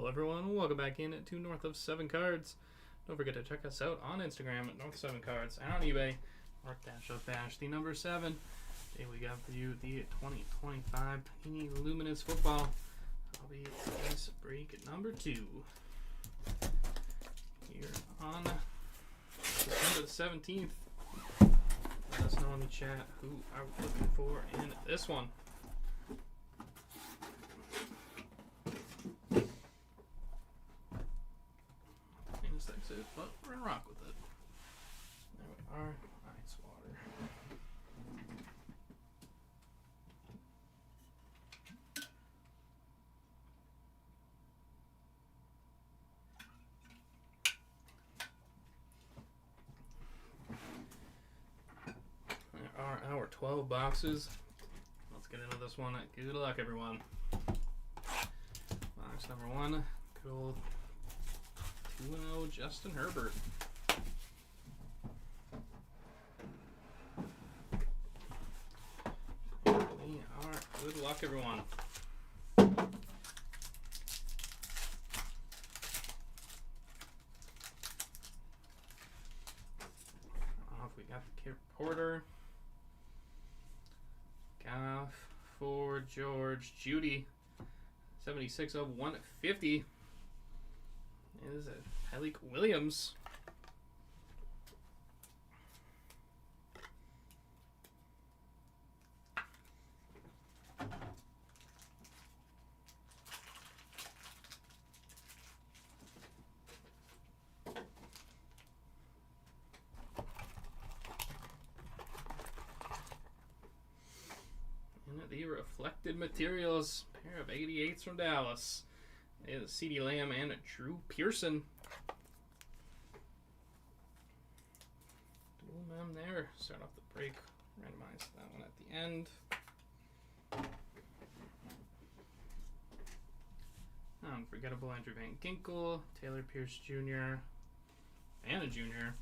Hello everyone, welcome back in to North of 7 Cards. Don't forget to check us out on Instagram at North 7 Cards and on eBay, Mark-Bash the number 7. Today we got for you the 2025 Panini Luminance football. I'll be today's break at number 2. Here on September the 17th. Let us know in the chat who are we looking for in this one. It, but we're gonna rock with it. There we are. Ice water. There are our 12 boxes. Let's get into this one. Good luck, everyone. Box number 1. Good old 2-0 Justin Herbert. Good luck, everyone. Off we got the Porter. Goff for George. Judy. 76 of 150. Is it Malik Williams? And the reflected materials, pair of 88s from Dallas. Is CeeDee Lamb and Drew Pearson. Dual mem there. Start off the break. Randomize that one at the end. Unforgettable Andrew Van Ginkel, Taylor Pierce Jr. and a junior.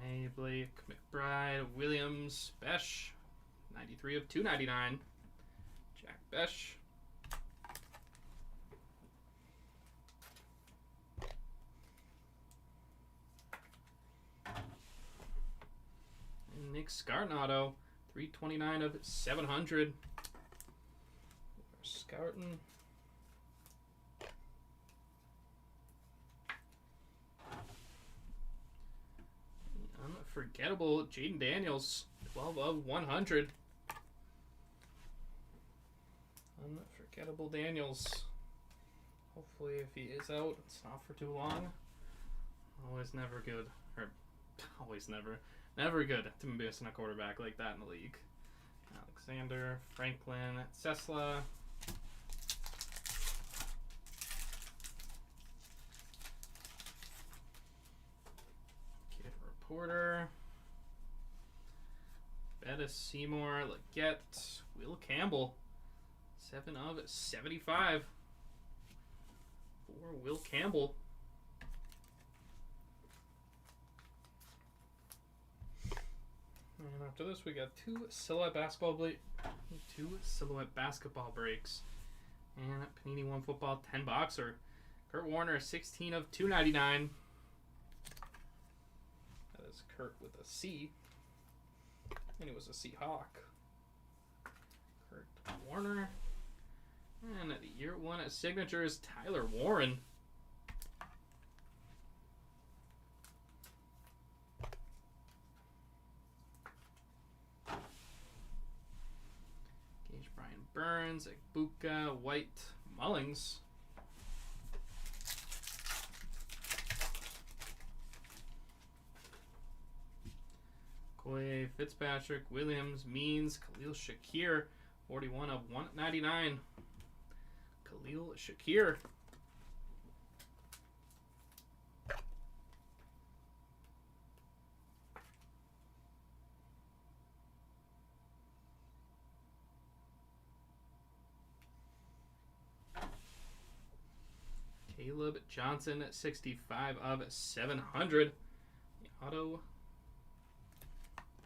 May, Blake, McBride, Williams, Besh. 93 of 299. Jack Besh. And Nick Scarnato. 329 of 700. Scarton. Unforgettable Jaden Daniels. 12 of 100. Unforgettable Daniels. Hopefully if he is out, it's not for too long. Always never good. Or always never. Never good to be missing a quarterback like that in the league. Alexander, Franklin, Sesla. Kid Reporter. Bettis Seymour, Leggett, Will Campbell. 7 of 75 for Will Campbell. And after this, we got two silhouette basketball breaks. And Panini One Football 10 boxer. Kurt Warner, 16 of 299. That is Kurt with a C. And he was a Seahawk. Kurt Warner. And at the year 1 signatures, Tyler Warren. Gage Brian Burns, Egbuka, White, Mullings. Koye, Fitzpatrick, Williams, Means, Khalil Shakir, 41 of 199. Khalil Shakir. Caleb Johnson, 65 of 700. The auto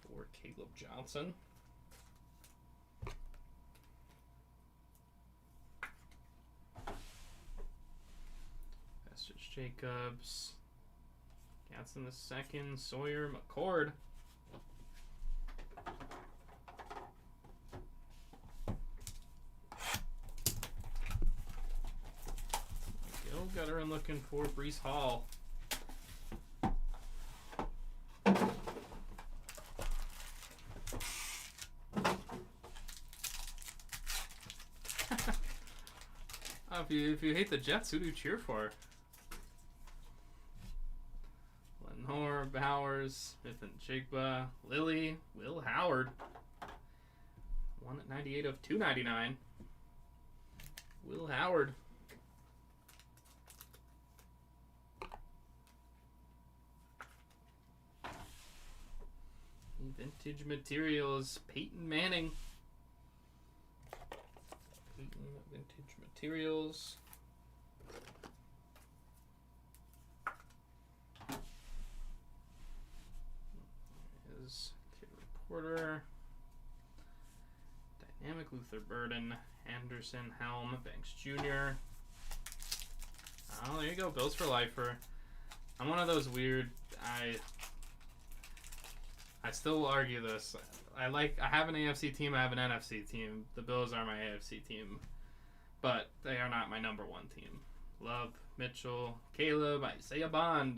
for Caleb Johnson. Jacobs. Gatson the second. Sawyer McCord. Go Gutter and looking for Breece Hall. If you hate the Jets, who do you cheer for? Lenore, Bowers, Smith and Jigba, Lilly, Will Howard. 1/98 of 299. Will Howard. Vintage materials, Peyton Manning. Vintage materials. Is Kid Reporter. Dynamic Luther Burden. Anderson, Helm, Banks Jr. Oh, there you go. Bills for lifer. I'm one of those weird. I still will argue this. I have an AFC team, I have an NFC team. The Bills are my AFC team. But they are not my number one team. Love, Mitchell, Caleb, Isaiah Bond.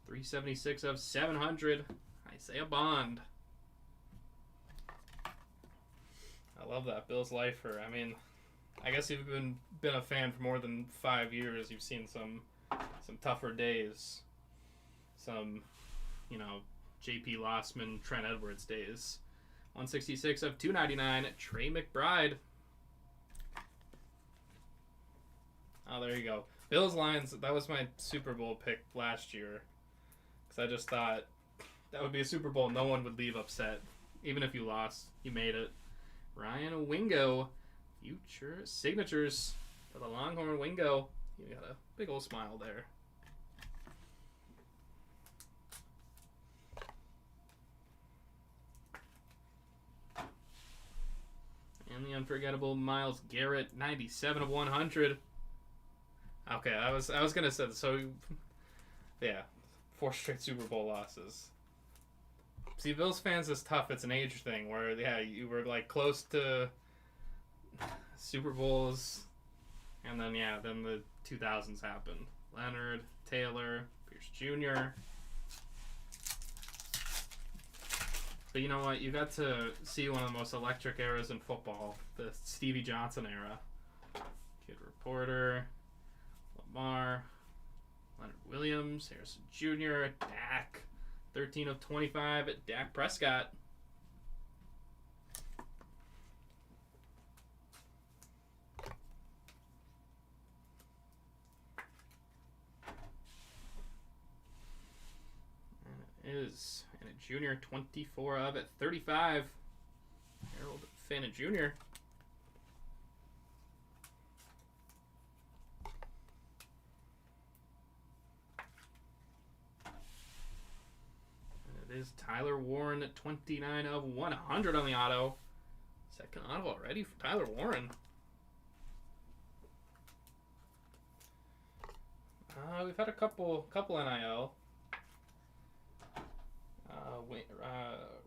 376 of 700. Isaiah Bond. I love that. Bills lifer. I mean, I guess you've been a fan for more than 5 years. You've seen some tougher days. Some, J.P. Lossman, Trent Edwards days. 166 of 299. Trey McBride. Oh, there you go. Bills Lions, that was my Super Bowl pick last year. Because I just thought that would be a Super Bowl no one would leave upset. Even if you lost, you made it. Ryan Wingo. Future signatures for the Longhorn Wingo. You got a big old smile there. And the unforgettable Myles Garrett, 97 of 100. Okay, I was gonna say, so yeah, 4 straight Super Bowl losses. See, Bills fans is tough. It's an age thing where you were close to Super Bowls, and then the 2000s happened. Leonard, Taylor, Pierce Jr. But you know what? You got to see one of the most electric eras in football, the Stevie Johnson era. Kid Reporter, Lamar, Leonard Williams, Harrison Jr., Dak, 13 of 25 at Dak Prescott. And it is Jr. 24 of at 35. Harold Fana Jr. And it is Tyler Warren at 29 of 100 on the auto. Second auto already for Tyler Warren. We've had a couple NIL.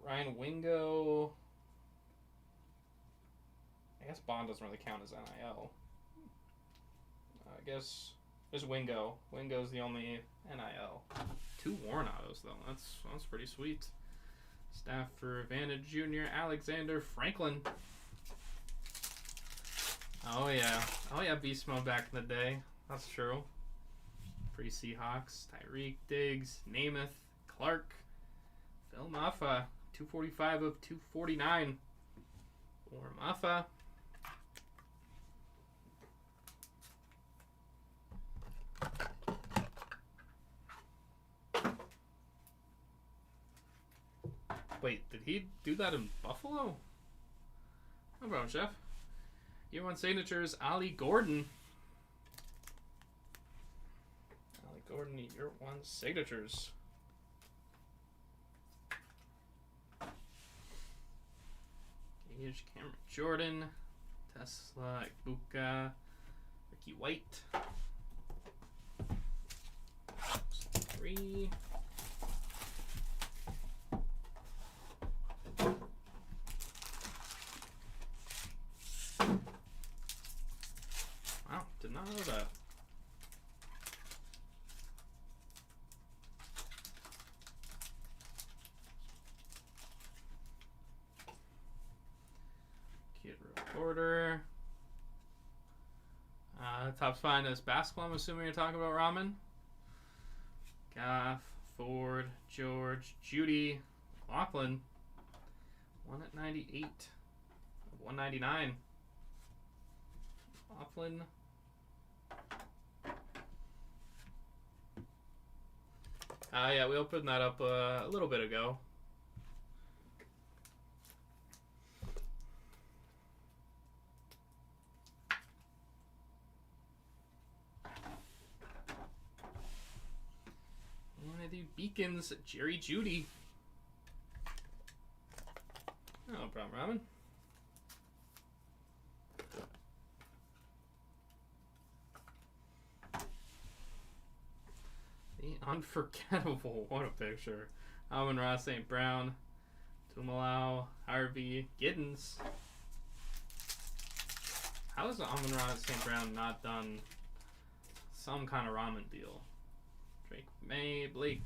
Ryan Wingo. I guess Bond doesn't really count as NIL. I guess there's Wingo. Wingo's the only NIL. 2 Warren autos though. That's pretty sweet. Stafford Vantage Jr. Alexander Franklin. Oh yeah, Beast Mode back in the day. That's true. Pre-Seahawks. Tyreek Diggs. Namath. Clark. Phil Maffa, 245 of 249. Or Maffa. Wait, did he do that in Buffalo? No problem, Chef. Year 1 signatures, Ali Gordon. Ali Gordon, year 1 signatures. Cameron Jordan, Tesla, Ibuka, Ricky White. 3. Wow, did not know that. Kid Reporter. Top 5 is basketball, I'm assuming you're talking about, Ramen. Goff, Ford, George, Judy, Laughlin. 1/98. 199. Laughlin. Yeah, we opened that up a little bit ago. And I do Beacons, Jerry Judy. No problem, Ramen. The Unforgettable. What a picture. Amon-Ra St. Brown. Tumalau. Harvey. Giddens. How has Amon-Ra St. Brown not done some kind of ramen deal? Drake May. Blake.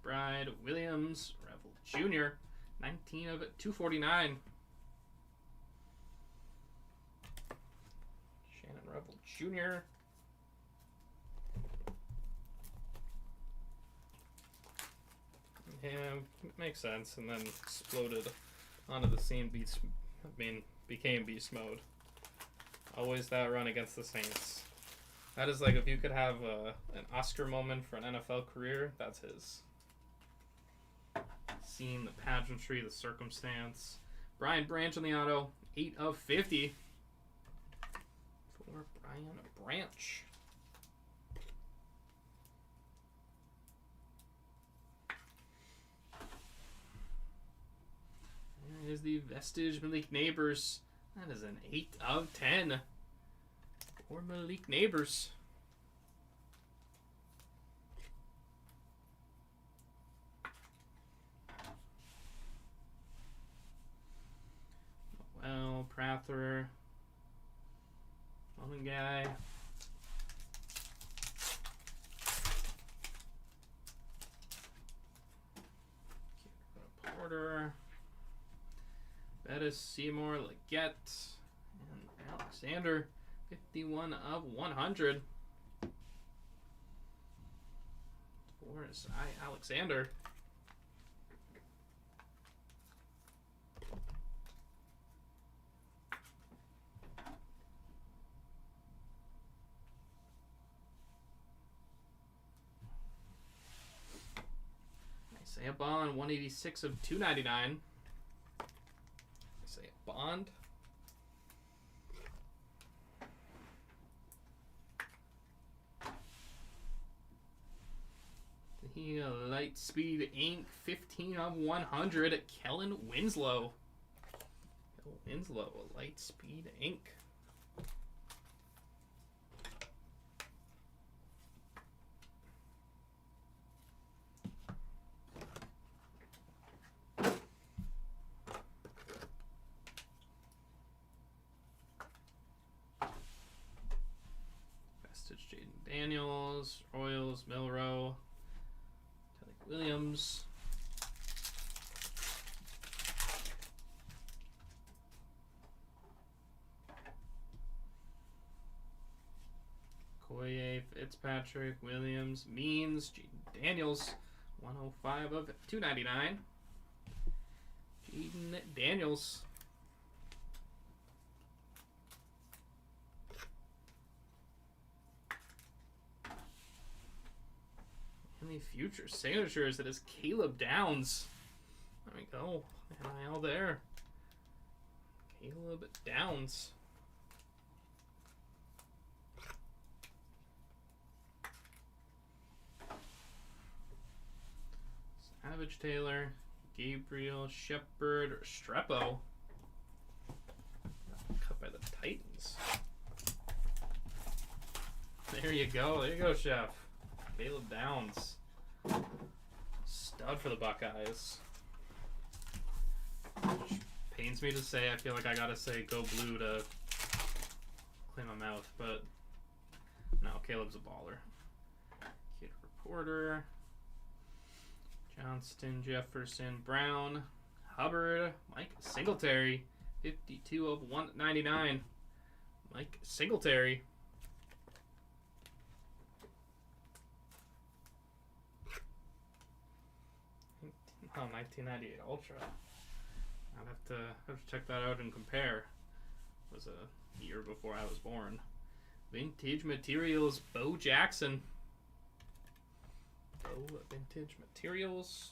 McBride. Williams. Revel Jr. 19 of 249. Shannon Revel Jr. Yeah, makes sense. And then exploded onto the scene. Became beast mode. Always that run against the Saints. That is like if you could have an Oscar moment for an NFL career, that's his. Scene, the pageantry, the circumstance. Brian Branch on the auto. 8 of 50. For Brian Branch. There is the Vestige Malik Neighbors. That is an 8 of 10. For Malik Neighbors. Well, Prather. One guy. Porter. Bettis, Seymour, Leggett, and Alexander. 51 of 100. For Alexander. Isaiah Bond, 186 of 299. Isaiah Bond. The Lightspeed Inc. 15 of 100. Kellen Winslow. Winslow, Lightspeed Inc. Vestige Jaden Daniels, Royals, Milrow, Williams. Koye, Fitzpatrick, Williams, Means, Jaden Daniels, 105 of 299. Jaden Daniels. And the future signatures, it is Caleb Downs. There we go. NIL there. Caleb Downs. Savage Taylor, Gabriel, Shepard, Restrepo. Cut by the Titans. There you go, Chef. Caleb Downs. Stud for the Buckeyes. Which pains me to say. I feel like I gotta say go blue to clean my mouth, but no, Caleb's a baller. Kid Reporter. Johnston, Jefferson, Brown, Hubbard, Mike Singletary. 52 of 199. Mike Singletary. Oh, 1998 Ultra. I'd have to check that out and compare. It was a year before I was born. Vintage Materials, Bo Jackson. Bo Vintage Materials.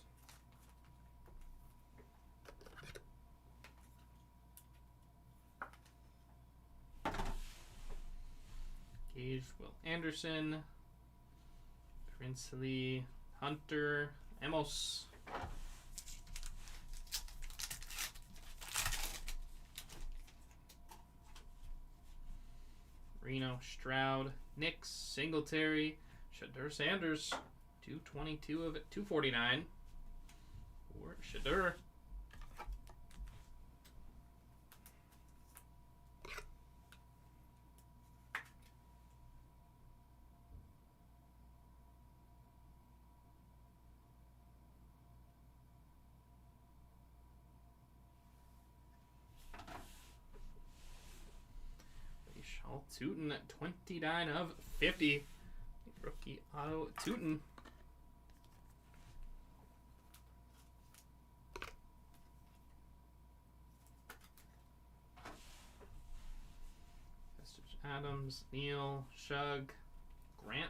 Gage, Will Anderson. Princely, Hunter, Emos. Reno, Stroud, Nix, Singletary, Shadur Sanders, 222 of it, 249 for Shadur. Tootin at 29 of 50. Rookie auto Tootin. Vestige Adams, Neal, Shug, Grant.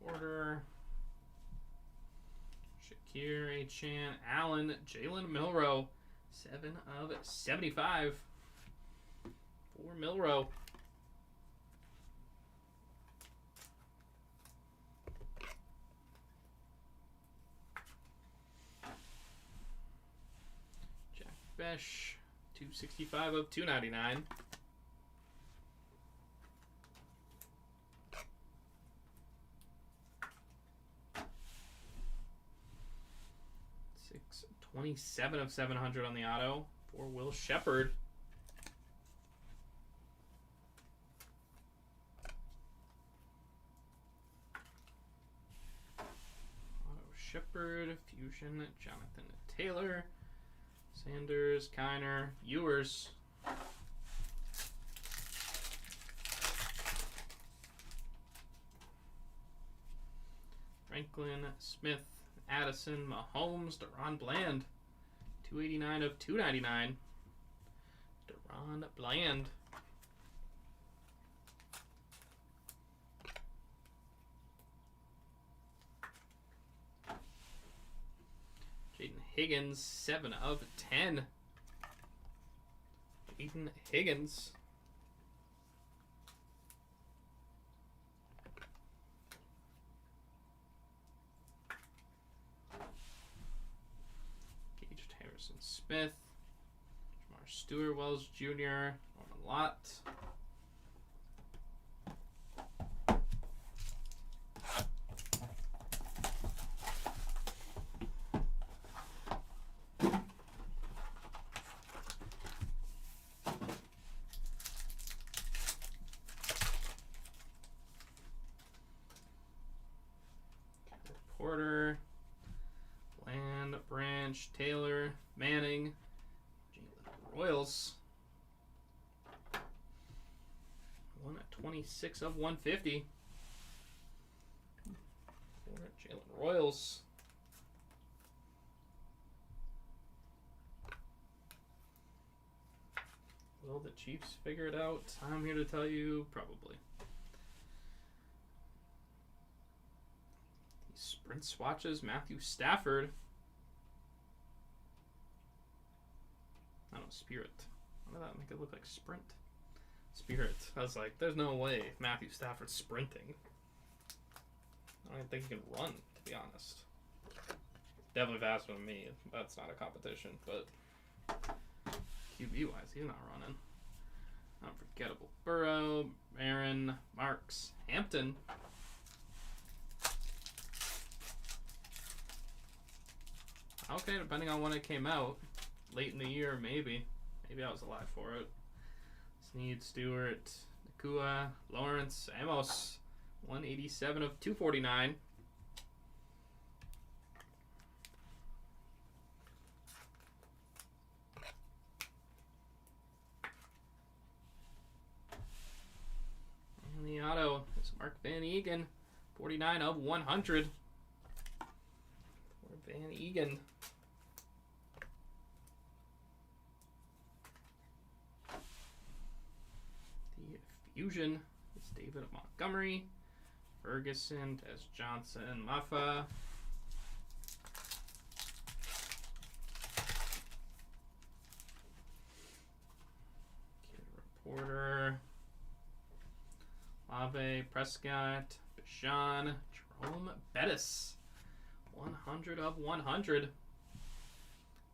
Porter. Shakir, Achan, Allen, Jalen Milrow, 7 of 75 for Milrow. Jack Besh, 265 of 299. Six 27 of 700 on the auto for Will Shepard. Auto Shepard, Fusion, Jonathan Taylor, Sanders, Kiner, Ewers. Franklin, Smith, Addison, Mahomes, Deron Bland. 289 of 299. Deron Bland. Jaden Higgins, 7 of 10. Jaden Higgins. Smith, Jamar Stewart, Wells Jr., Norman Lott. Porter, Bland, Branch, Taylor, Manning, Royals. 1 at 26 of 150. Jalen Royals. Will the Chiefs figure it out? I'm here to tell you, probably. Sprint swatches, Matthew Stafford. I don't know, Spirit. Why did that make it look like Sprint? Spirit. I was like, there's no way Matthew Stafford's sprinting. I don't even think he can run, to be honest. definitely faster than me. That's not a competition, but QB wise, he's not running. Unforgettable Burrow, Aaron, Marks, Hampton. Okay, depending on when it came out. Late in the year, maybe. Maybe I was alive for it. Snead, Stewart, Nakua, Lawrence, Amos. 187 of 249. And the auto is Mark Van Egan. 49 of 100. For Van Egan. The Fusion is David Montgomery. Ferguson, Des Johnson, Maffa. Kid Reporter. Lave, Prescott, Bashan, Jerome Bettis. 100 of 100.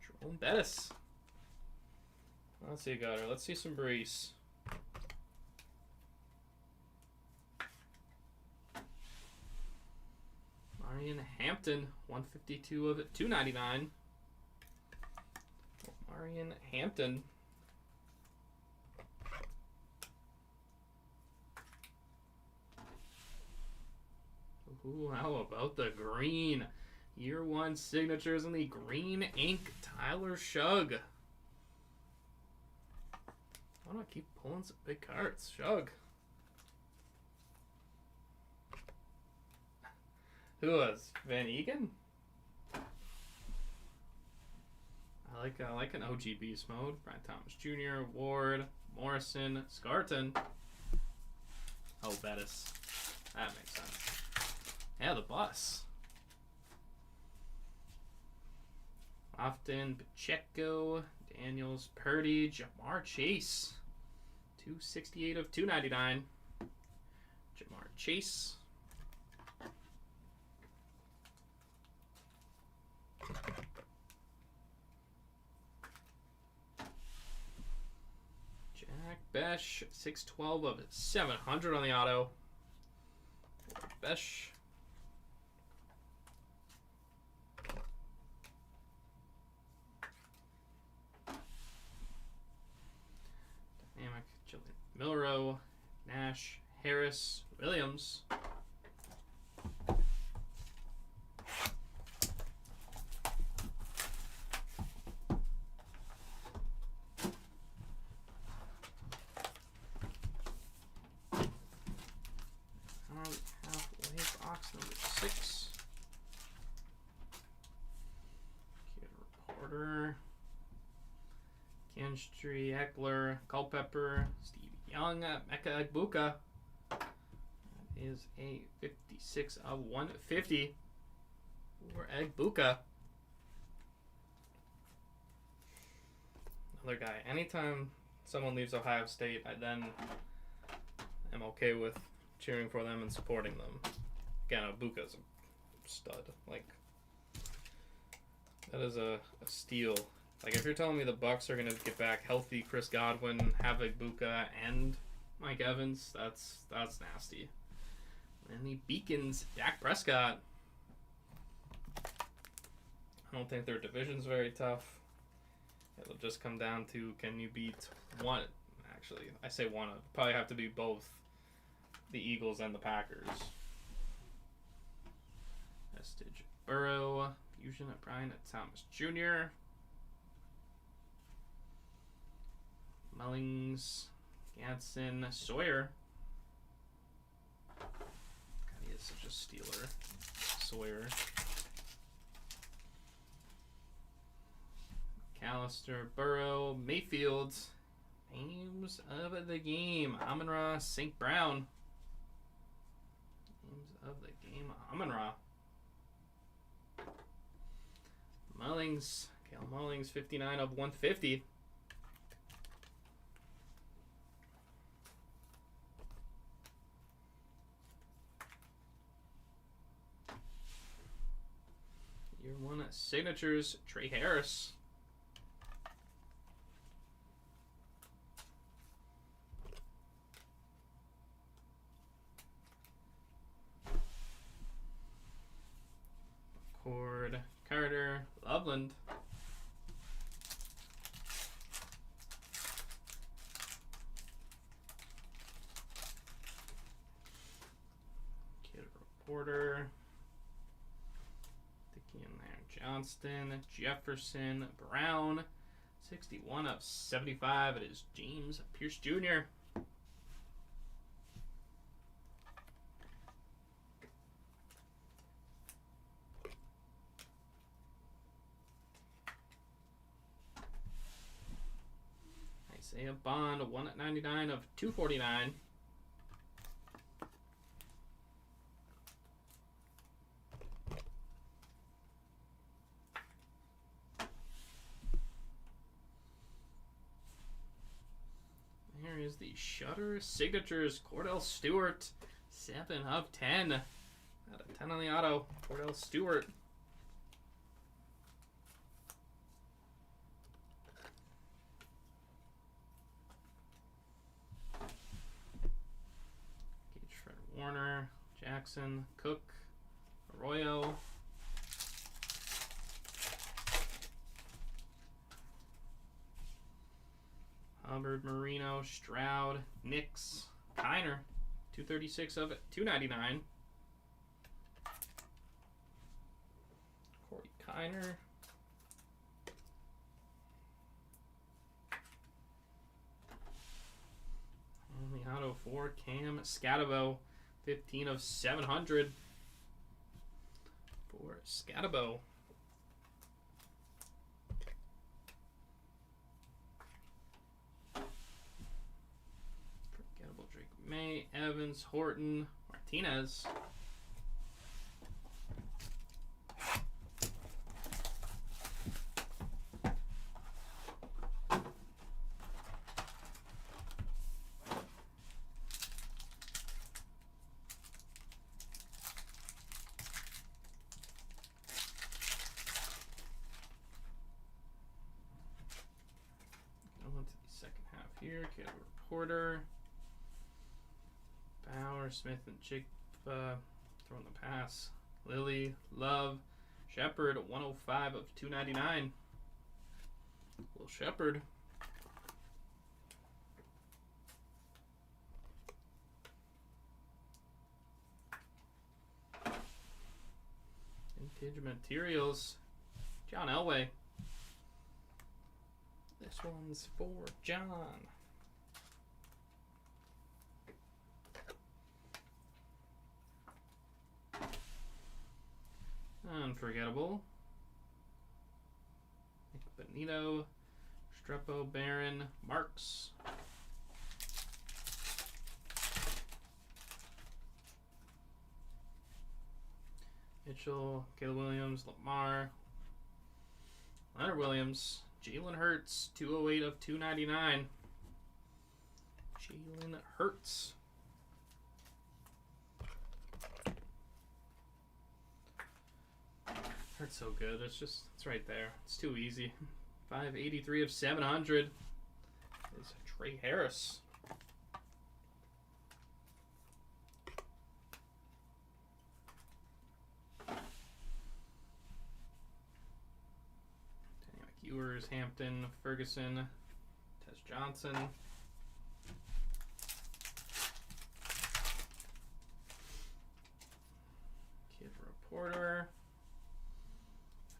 Jerome Bettis. Let's see, got her. Let's see some Brees. Marion Hampton, 152 of 299. Marion Hampton. Ooh, how about the green? Year 1 signatures in the green ink. Tyler Shug. Why do I keep pulling some big cards? Shug. Who was Van Egan? I like an OG beast mode. Brian Thomas Jr., Ward, Morrison, Scarton. Oh, Bettis. That makes sense. Yeah, the bus. Lofton, Pacheco, Daniels, Purdy, Jamar Chase. 268 of 299. Jamar Chase. Jack Besh, 612 of 700 on the auto. Besh. Dynamic, Jillian Milrow, Nash, Harris, Williams. Halfway box number 6. Kid Reporter. Kenstry, Eckler, Culpepper, Steve Young, Mecca Egbuka. That is a 56 of 150 for Egbuka. Another guy. Anytime someone leaves Ohio State, I then am okay with cheering for them and supporting them. Again, Egbuka's a stud. Like, that is a steal. Like, if you're telling me the Bucks are going to get back healthy Chris Godwin, have Egbuka, and Mike Evans, that's nasty. And the Beacons, Dak Prescott. I don't think their division's very tough. It'll just come down to, can you beat one? Actually, I say one. It'll probably have to be both the Eagles and the Packers. Vestige, Burrow, Fusion at Brian at Thomas Jr. Mullings, Gadsden, Sawyer. God, he is such a stealer. Sawyer. McAllister, Burrow, Mayfield. Names of the game. Amon-Ra, St. Brown. Names of the game. Amon-Ra. Mullings. Kale Mullings, 59 of 150. Year 1 signatures, Trey Harris. Cord Carter, Loveland. Kid Reporter. Dickey in there. Johnston, Jefferson, Brown. 61 of 75. It is James Pierce Jr. Isaiah Bond, 199 of 249. Here is the Shutter Signatures, Cordell Stewart, 7 of 10. Out of 10 on the auto, Cordell Stewart. Warner, Jackson, Cook, Arroyo. Hubbard, Marino, Stroud, Nix, Kiner, 236 of it, 299. Corey Kiner. And the auto for Cam Scatabo, 15 of 700 for Scatabo. Forgettable Drake May, Evans, Horton, Martinez. Here, Kid Reporter, Bauer, Smith, and Chigba throwing the pass. Lilly, Love, Shepard, 105 of 299. Will Shepard. Vintage Materials, John Elway. This one's for John. Unforgettable. Nick Benito, Strepo, Barron, Marks. Mitchell, Caleb Williams, Lamar, Leonard Williams, Jalen Hurts, 208 of 299. Jalen Hurts. Hurts so good. It's right there. It's too easy. 583 of 700 is Trey Harris. Ewers, Hampton, Ferguson, Tess Johnson. Kid Reporter.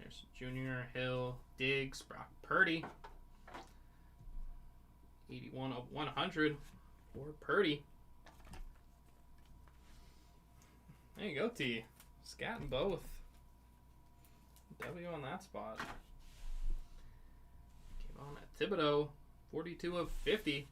There's Junior, Hill, Diggs, Brock Purdy. 81 of 100 for Purdy. There you go, T. Scatting both. W on that spot. Came on at Thibodeau, 42 of 50.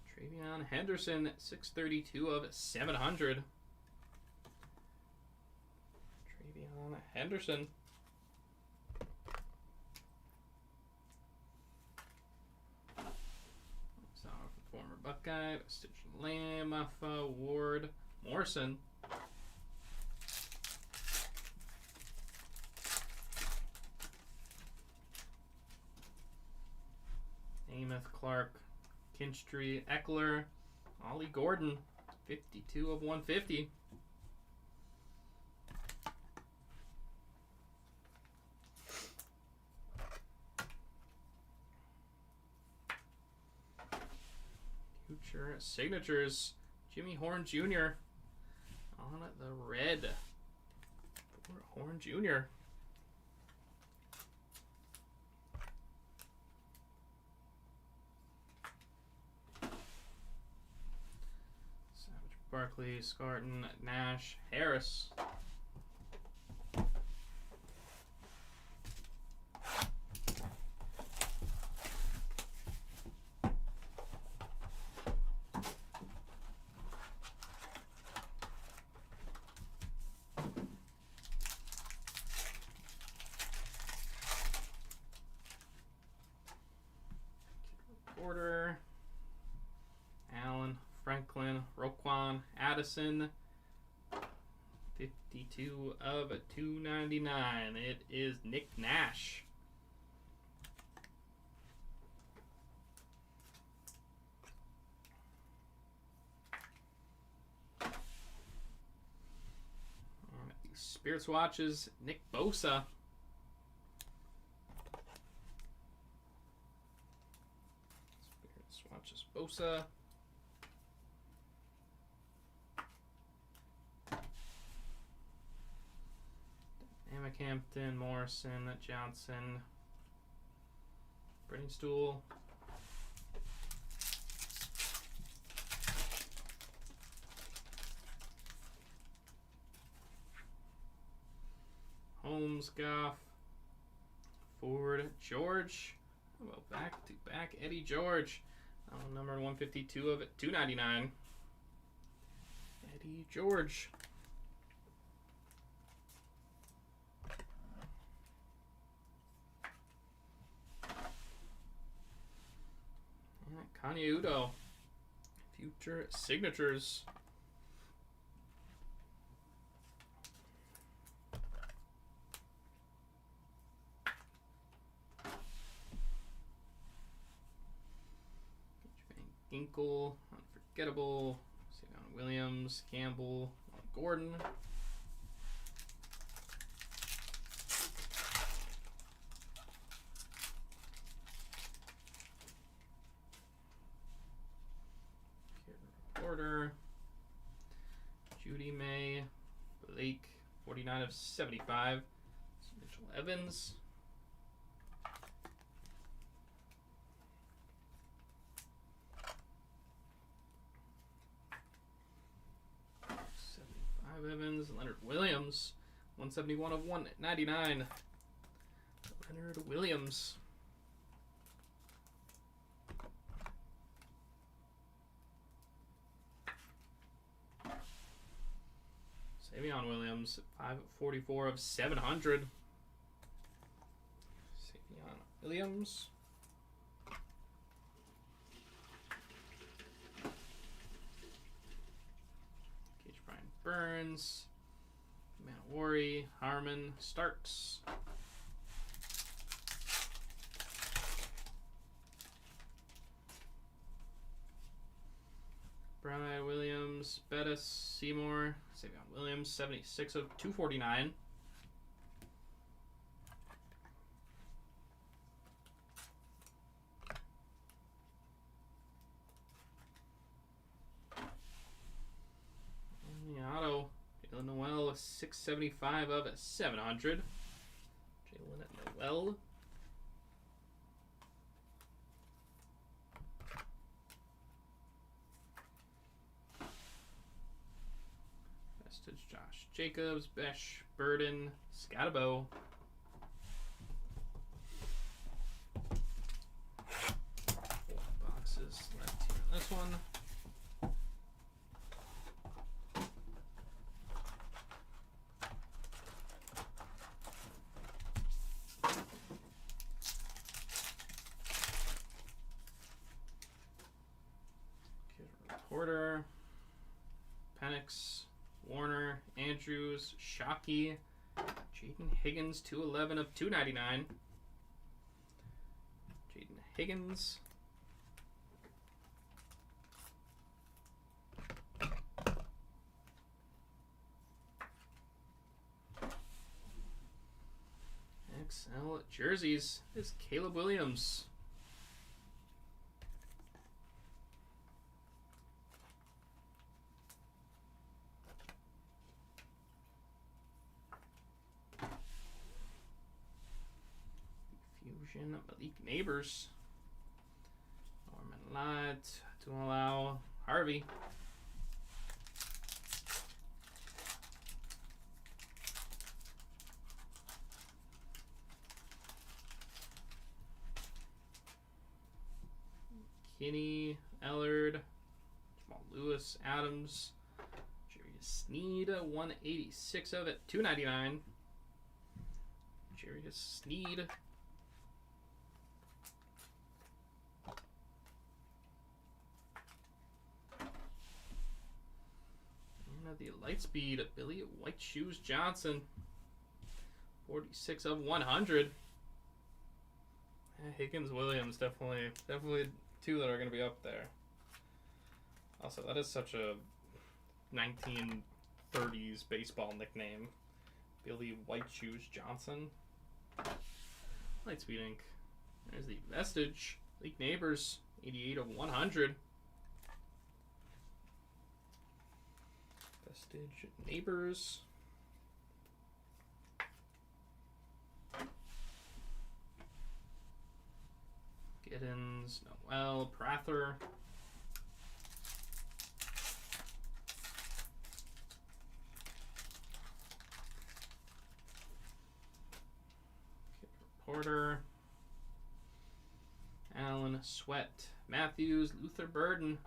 Travion Henderson, 632 of 700. Travion Henderson. Former Buckeye, Stitch Lamb, Muffa, Ward, Morrison. Namath, Clark, Kinstry, Eckler, Ollie Gordon, 52 of 150. Future signatures, Jimmy Horn Jr. on the red for Horn Jr. Barkley, Scarton, Nash, Harris. Porter, Allen, Franklin, Roquan, Addison, 52 of 299. It is Nick Nash. Spirits Watches, Nick Bosa. Spirits Watches, Bosa. Hampton, Morrison, Johnson, Brainstool, Holmes, Goff, Ford, George. How about back-to-back Eddie George? Number 152 of 299. Eddie George. Kanye Udo, future signatures. Ginkle, Unforgettable, Savion Williams, Campbell, Gordon. Porter, Judy May, Blake, 49 of 75. Mitchell Evans. Evans, Leonard Williams, 171 of 199. Leonard Williams. Savion Williams, 544 of 700. Savion Williams. Burns, Manowari, Harmon, Starks. Brian Williams, Bettis, Seymour, Savion Williams, 76 of 249. Auto, Jalen Noel, 675 of 700. Jalen Noel. Vestige, Josh Jacobs, Besh, Burden, Scatabo. Boxes left here on this one. Porter, Penix, Warner, Andrews, Shockey, Jaden Higgins, 211 of 299. Jaden Higgins. XL jerseys is Caleb Williams. Fusion Malik Neighbors. Norman Lott to allow Harvey. Kinney, Ellard, Jamal Lewis, Adams, Jarius Sneed, 186 of it, 299. Jarius Sneed. And the Lightspeed, Billy White Shoes Johnson, 46 of 100. Higgins Williams, definitely two that are going to be up there. Also, that is such a 1930s baseball nickname. Billy White Shoes Johnson. Lightspeed Ink. There's the Vestige. League Neighbors, 88 of 100. Vestige Neighbors. Giddens, Noel, Prather. Porter. Allen, Sweat, Matthews, Luther Burden,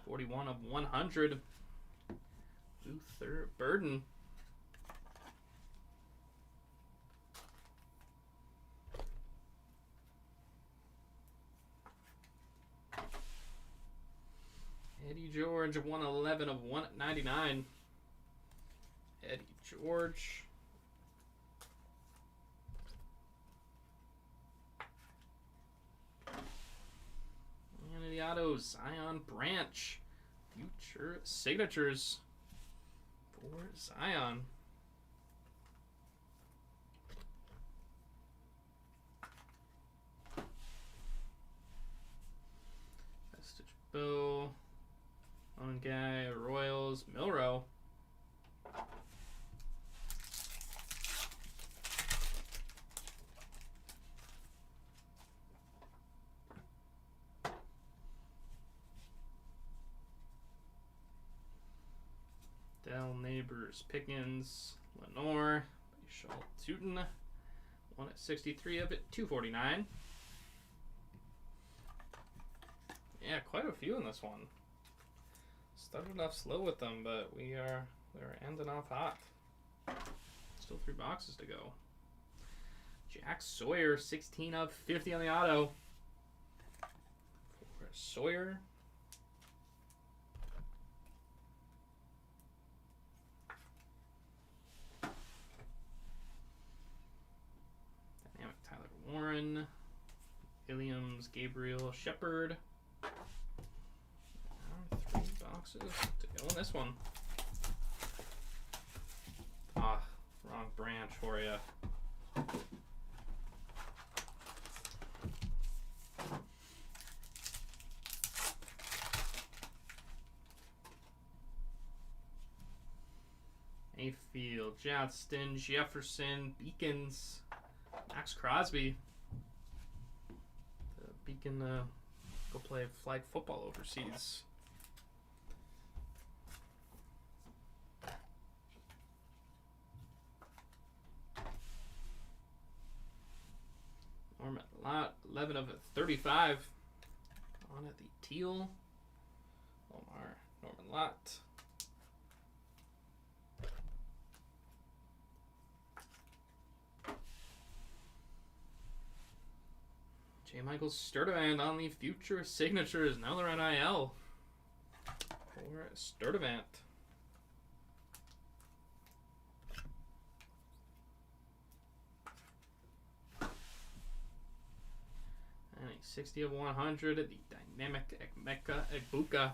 41 of 100. Luther Burden. Eddie George, 111 of 199. Eddie George. And the auto, Zion Branch. Future signatures for Zion. Vestige Bill. One guy, Royals, Milrow. Dell, Neighbors, Pickens, Lenore, Schultz, Tootin. 1 at 63 of it, 249. Yeah, quite a few in this one. Started off slow with them, but we're ending off hot. Still 3 boxes to go. Jack Sawyer, 16 of 50 on the auto. For Sawyer. Dynamic Tyler Warren. Williams, Gabriel, Shepard. 3 boxes to go in this one. Ah, wrong branch for you. Mayfield, Johnston, Jefferson, Beacons, Max Crosby. The Beacon go play flag football overseas. Norman Lott, 11 of 35. On at the teal. Omar, Norman Lott. J. Michael Sturdivant on the future signatures. Now they're on IL. for Sturdivant. And a 60 of 100, the Dynamic Mecha Ibuka.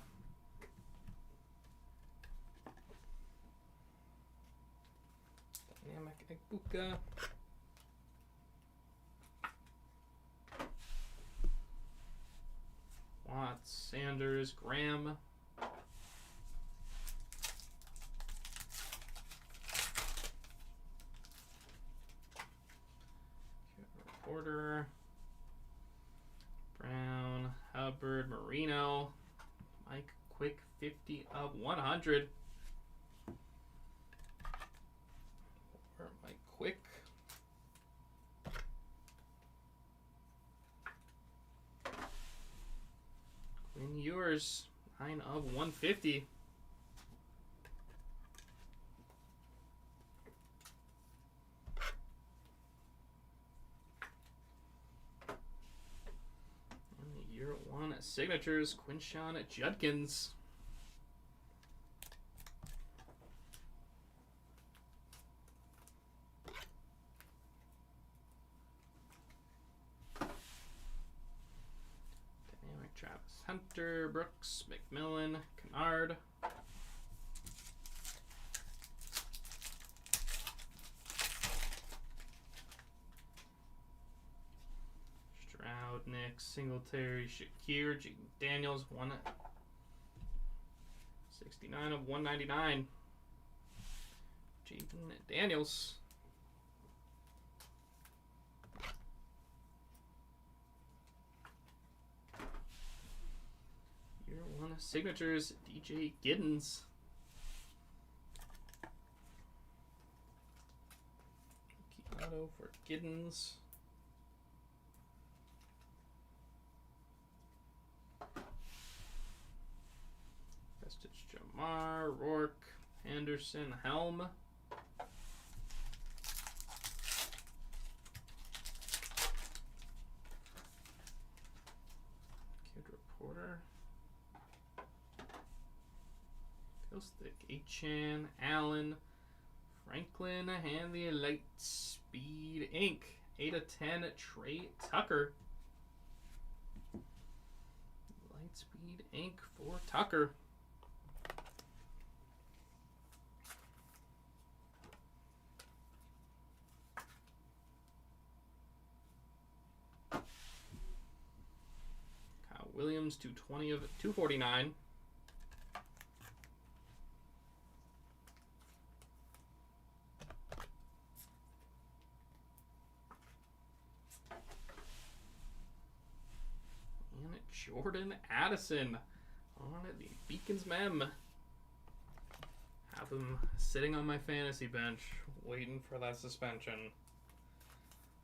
Dynamic Ibuka. Watts, Sanders, Graham. Reporter. Brown, Hubbard, Marino. Mike Quick, 50 of 100. Or Mike Quick. Quinn Ewers, 9 of 150. And the year 1 signatures, Quinshon Judkins. Travis Hunter, Brooks, McMillan, Kennard. Stroud, Nick, Singletary, Shakir, Jaden Daniels, 169 of 199. Jaden Daniels. Year 1 signatures, DJ Giddens. Rookie auto for Giddens. Vestige Jamar, Rourke, Anderson, Helm. Kid Reporter. Stick, Achan, Allen, Franklin, and the Light Speed Inc. 8 of 10, Trey Tucker. Light Speed Inc. for Tucker. Kyle Williams, 220 of 249. Jordan Addison on the Beacons Mem. Have him sitting on my fantasy bench waiting for that suspension.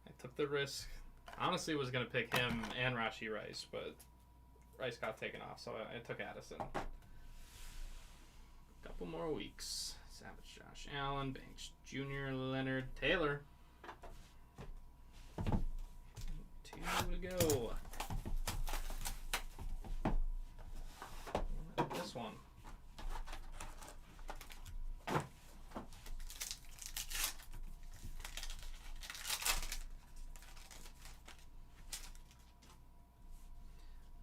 I took the risk. Honestly, was going to pick him and Rashi Rice, but Rice got taken off, so I took Addison. A couple more weeks. Savage Josh Allen, Banks Jr., Leonard Taylor. 2 to go. This one.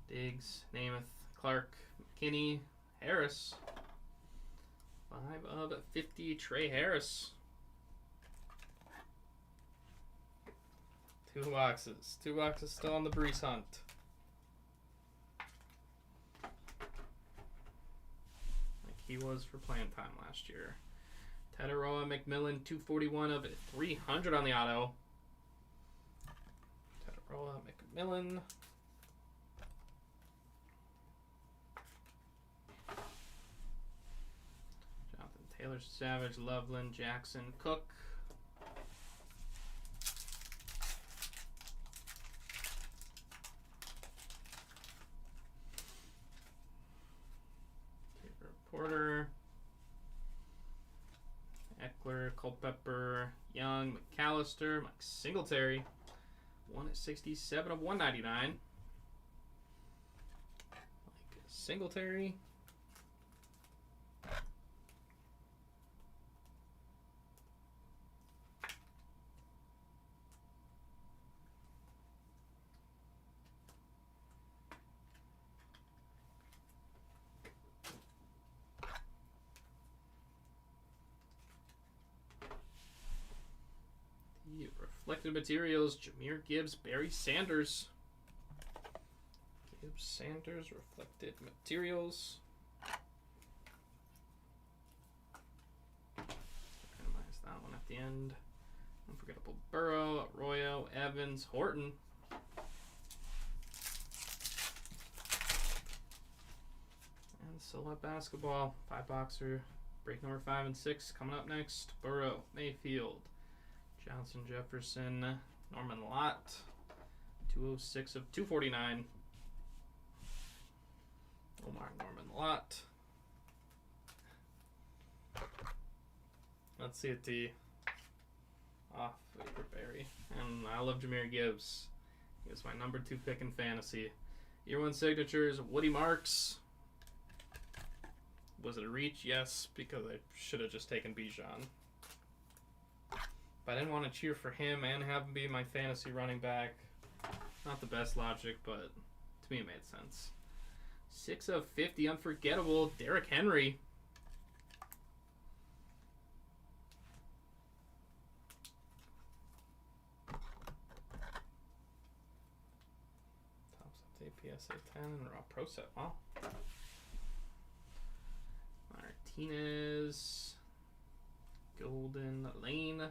Diggs, Namath, Clark, McKinney, Harris. 5 of 50, Trey Harris. 2 boxes. 2 boxes still on the Brees hunt. He was for playing time last year. Tataroa McMillan, 241 of 300 on the auto. Tataroa McMillan. Jonathan Taylor, Savage, Loveland, Jackson, Cook. Porter, Eckler, Culpepper, Young, McAllister, Mike Singletary, 167 of 199. Mike Singletary. Reflected Materials, Jahmyr Gibbs, Barry Sanders. Gibbs, Sanders, Reflected Materials. Randomize that one at the end. Unforgettable Burrow, Arroyo, Evans, Horton. And Select Basketball, 5-boxer. Break number 5 and 6 coming up next. Burrow, Mayfield, Johnson, Jefferson, Norman Lott, 206 of 249. Omar Norman Lott. Let's see it T. Off for Barry. And I love Jahmyr Gibbs. He was my number 2 pick in fantasy. Year 1 signatures, Woody Marks. Was it a reach? Yes, because I should have just taken Bijan. But I didn't want to cheer for him and have him be my fantasy running back. Not the best logic, but to me it made sense. 6 of 50, unforgettable, Derrick Henry. Tops up to PSA 10 and raw pro set. Wow. Martinez, Golden Lane.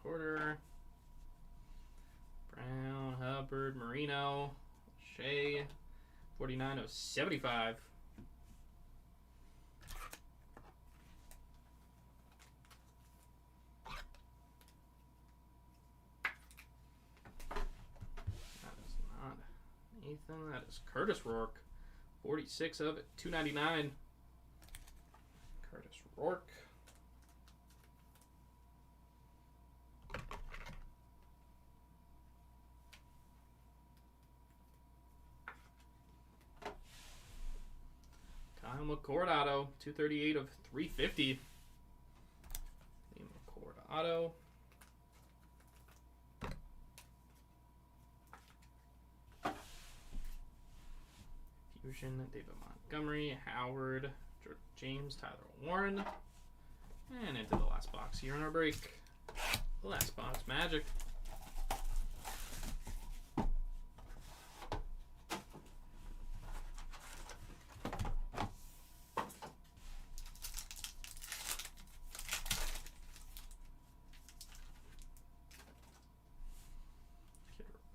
Porter, Brown, Hubbard, Marino, Shea, 49 of 75. That is not Nathan, that is Curtis Rourke, 46 of 299. Curtis Rourke. Kyle McCord auto, 238 of 350. McCord auto. Fusion, David Montgomery, Howard, George James, Tyler Warren. And into the last box here in our break. The last box, Magic.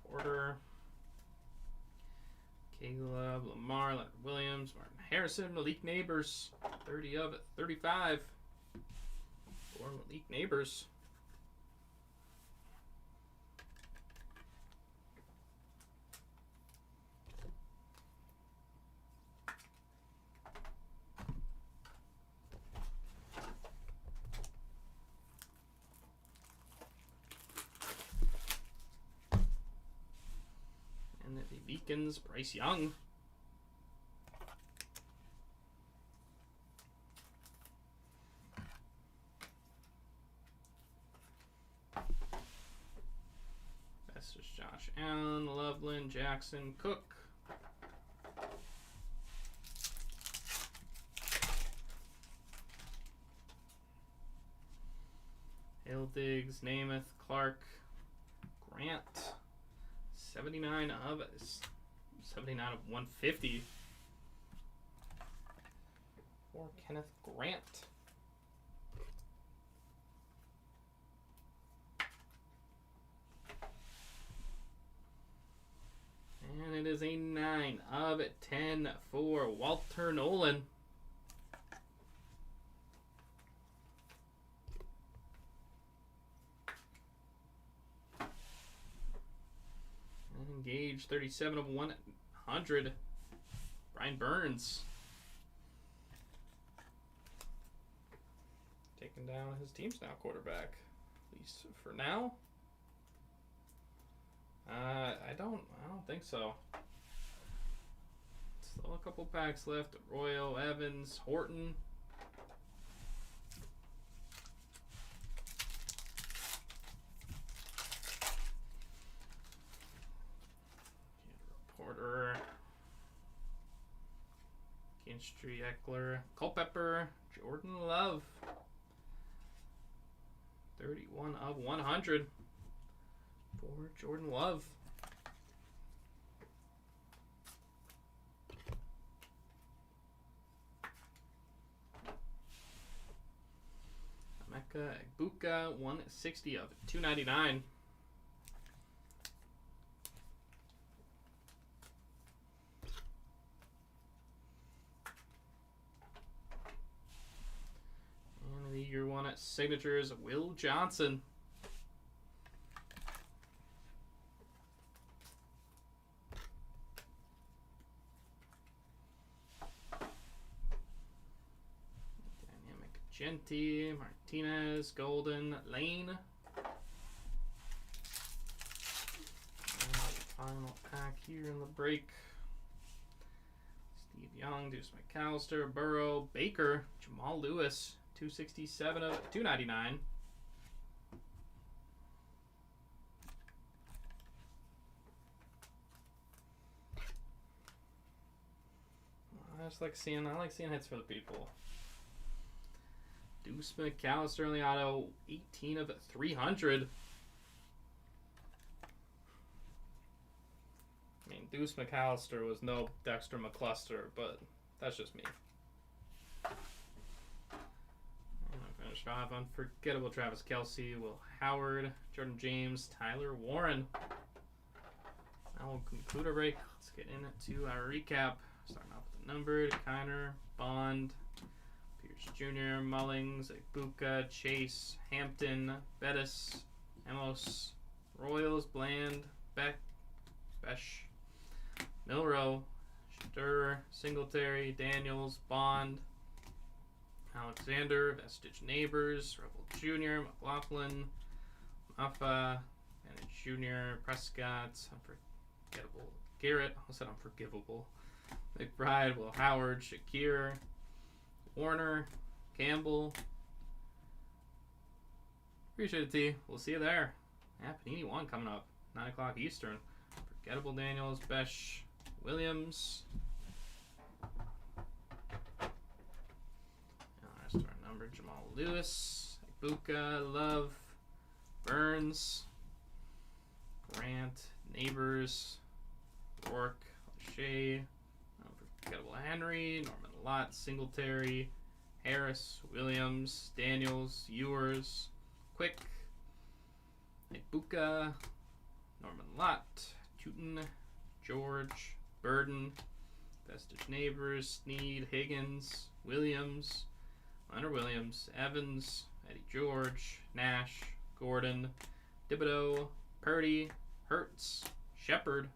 Porter, Caleb, Lamar, Leonard Williams, Martin Harrison, Malik Neighbors, 30 of 35 for Malik Neighbors. Beacons, Bryce Young. Best is Josh Allen, Loveland, Jackson, Cook. Hill Diggs, Namath, Clark, Grant. 79 of 150 for Kenneth Grant. And it is a 9 of 10 for Walter Nolan. Engage, 37 of 100. Brian Burns. Taking down his team's now quarterback. At least for now. I don't think so. Still a couple packs left. Royal, Evans, Horton. McKinstry, Eckler, Culpepper, Jordan Love. 31 of 100 for Jordan Love. Emeka Egbuka, 160 of 299. And the year one at signatures, Will Johnson. Genti, Martinez, Golden, Lane. Final pack here in the break. Steve Young, Deuce McAllister, Burrow, Baker, Jamal Lewis, 267 of 299. I like seeing hits for the people. Deuce McAllister on the auto, 18 of 300. I mean, Deuce McAllister was no Dexter McCluster, but that's just me. I'm going to finish off unforgettable Travis Kelce, Will Howard, Jordan James, Tyler Warren. That will conclude our break. Let's get into our recap. Starting off with the numbered, Kiner, Bond, Jr., Mullings, Egbuka, Chase, Hampton, Bettis, Amos, Royals, Bland, Besh, Milrow, Stur, Singletary, Daniels, Bond, Alexander, Vestige Neighbors, Rebel Jr., McLaughlin, Maffa, Bennett Jr., Prescott, Unforgettable Garrett, I said Unforgivable, McBride, Will Howard, Shakir, Warner, Campbell. Appreciate it, T. We'll see you there. Yeah, Panini 1 coming up. 9 o'clock Eastern. Forgettable Daniels, Besh, Williams. Rest of our number, Jamal Lewis, Egbuka, Love, Burns, Grant, Neighbors, Rourke, Shea, Unforgettable Henry, Norman Lott, Singletary, Harris, Williams, Daniels, Ewers, Quick, Egbuka, Norman Lott, Tootin, George, Burden, Vestige Neighbors, Snead, Higgins, Williams, Leonard Williams, Evans, Eddie George, Nash, Gordon, Thibodeau, Purdy, Hertz, Shepard.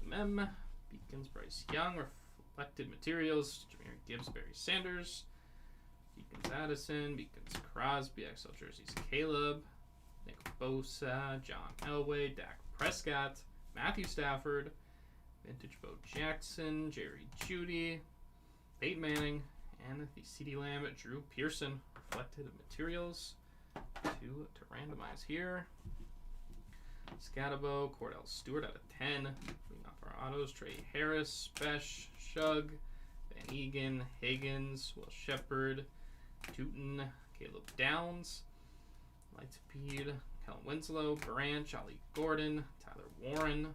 Mem, Beacons, Bryce Young, Reflected Materials, Jameer Gibbs, Barry Sanders, Beacons Addison, Beacons Crosby, XL Jerseys Caleb, Nick Bosa, John Elway, Dak Prescott, Matthew Stafford, Vintage Bo Jackson, Jerry Jeudy, Peyton Manning, and the CD Lamb, Drew Pearson, Reflected Materials, 2 to randomize here. Scatabo, Cordell Stewart out of 10. Moving off our autos, Trey Harris, Besh, Shug, Van Egan, Higgins, Will Shepard, Tootin, Caleb Downs, Lightspeed, Kellen Winslow, Branch, Ollie Gordon, Tyler Warren,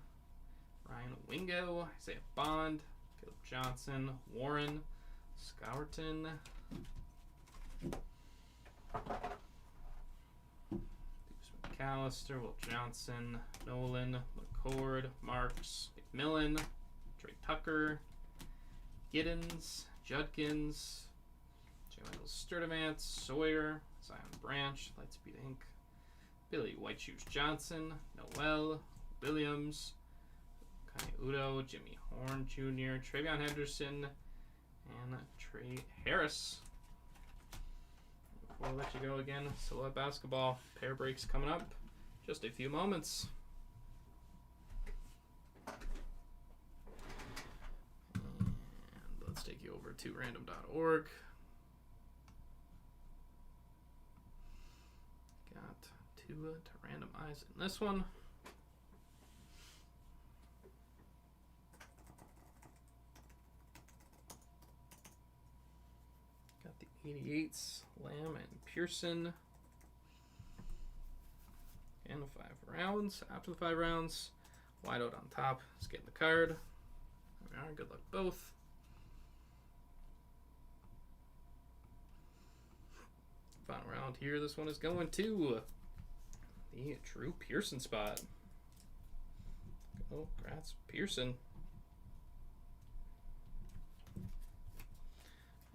Ryan Wingo, Isaiah Bond, Caleb Johnson, Warren, Scourton, McAllister, Will Johnson, Nolan, McCord, Marks, McMillan, Trey Tucker, Giddens, Judkins, Joel Sturdivant, Sawyer, Zion Branch, Lightspeed Inc., Billy White Shoes Johnson, Noel, Williams, Kai Udo, Jimmy Horn Jr., Travion Henderson, and Trey Harris. Before I let you go again, Silhouette Basketball pair breaks coming up. Just a few moments. And let's take you over to random.org. Got 2 to randomize in this one. 88s, Lamb and Pearson. And the 5 rounds. After the 5 rounds, wide out on top is getting the card. There we are. Good luck both. Final round here. This one is going to the Drew Pearson spot. Oh, congrats, Pearson.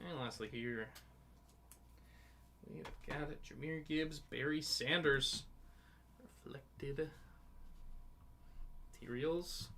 And lastly here, we've got Jahmyr Gibbs, Barry Sanders, reflected materials.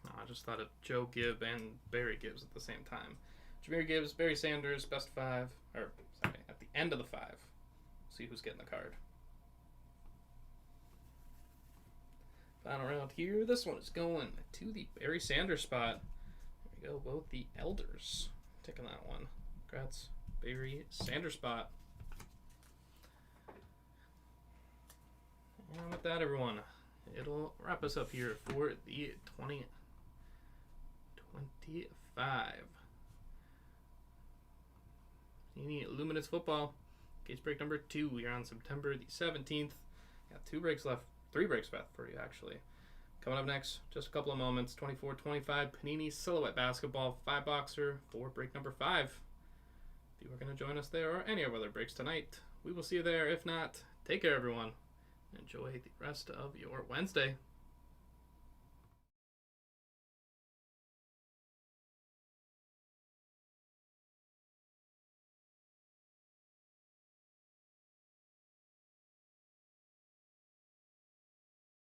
I just thought of Joe Gibb and Barry Gibbs at the same time. Jahmyr Gibbs, Barry Sanders, best 5, or sorry, at the end of the 5. See who's getting the card. Final round here. This one is going to the Barry Sanders spot. There we go, both the Elders taking that one. Congrats, Barry Sanders spot. And with that, everyone, it'll wrap us up here for the 2025 Panini Luminance Football case break number 2 here on September the 17th. Got 2 breaks left, 3 breaks left for you actually. Coming up next, just a couple of moments, 24-25 Panini Silhouette Basketball 5-boxer for break number 5. If you are going to join us there or any of our other breaks tonight, we will see you there. If not, take care everyone. Enjoy the rest of your Wednesday.